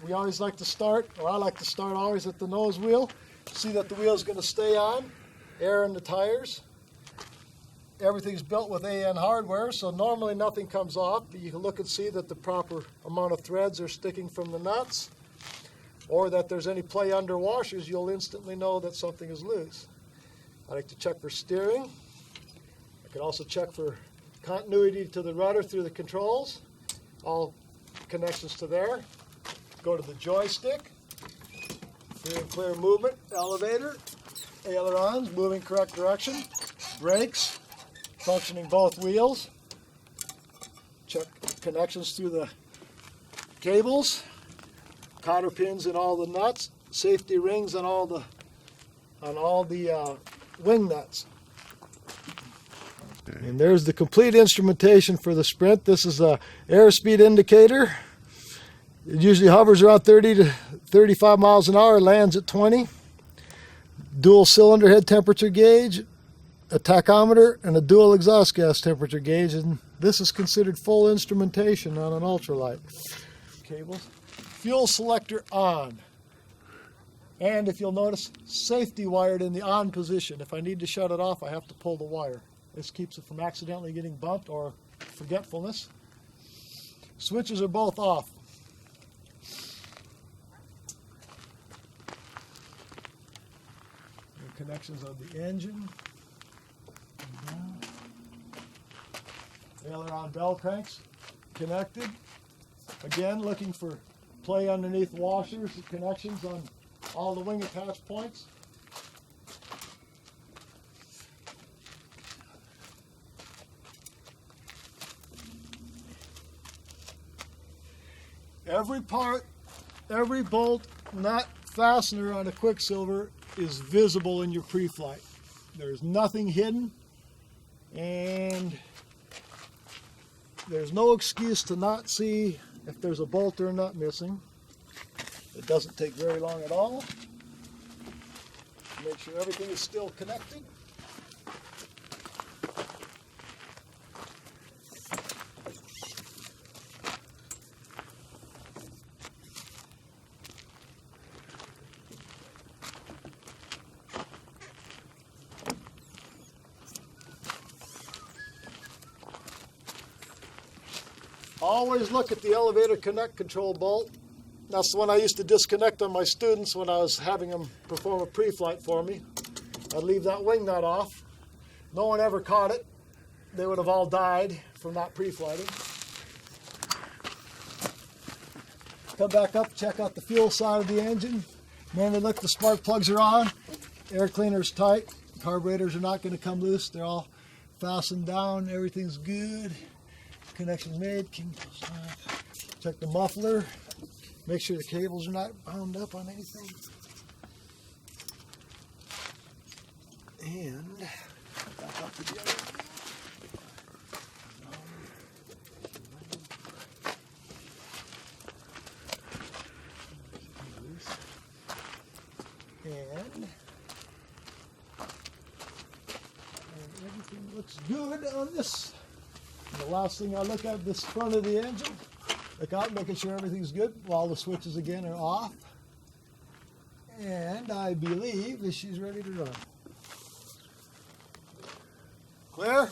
you always like to start, or I like to start always at the nose wheel. See that the wheel is going to stay on, air in the tires. Everything's built with AN hardware, so normally nothing comes off, but you can look and see that the proper amount of threads are sticking from the nuts, or that there's any play under washers, you'll instantly know that something is loose. I like to check for steering. I can also check for continuity to the rudder through the controls. All connections to there. Go to the joystick. Free and clear movement. Elevator. Ailerons, moving correct direction. Brakes, functioning both wheels. Check connections through the cables. Cotter pins in all the nuts. Safety rings on all the wing nuts. And there's the complete instrumentation for the Sprint. This is a airspeed indicator. It usually hovers around 30 to 35 miles an hour, lands at 20. Dual cylinder head temperature gauge, a tachometer, and a dual exhaust gas temperature gauge. And this is considered full instrumentation on an ultralight. Cables. Fuel selector on. And if you'll notice, safety wired in the on position. If I need to shut it off, I have to pull the wire. This keeps it from accidentally getting bumped or forgetfulness. Switches are both off. And connections of the engine. Aileron bell cranks connected. Again, looking for play underneath washers, connections on all the wing attach points. Every part, every bolt, nut, fastener on a Quicksilver is visible in your Preflight. There's nothing hidden, and there's no excuse to not see if there's a bolt or a nut missing. It doesn't take very long at all. Make sure everything is still connected. Always look at the elevator connect control bolt. That's the one I used to disconnect on my students when I was having them perform a pre-flight for me. I'd leave that wing nut off. No one ever caught it. They would have all died from not pre-flighting. Come back up, check out the fuel side of the engine. Manually look, the spark plugs are on. Air cleaner's tight. Carburetors are not going to come loose. They're all fastened down. Everything's good. Connections made. Check the muffler. Make sure the cables are not bound up on anything. And back up to the other. And everything looks good on this. And the last thing I look at, this front of the engine. Look out, making sure everything's good while the switches again are off. And I believe that she's ready to run. Clear?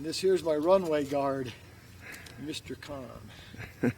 And this here's my runway guard, Mr. Khan.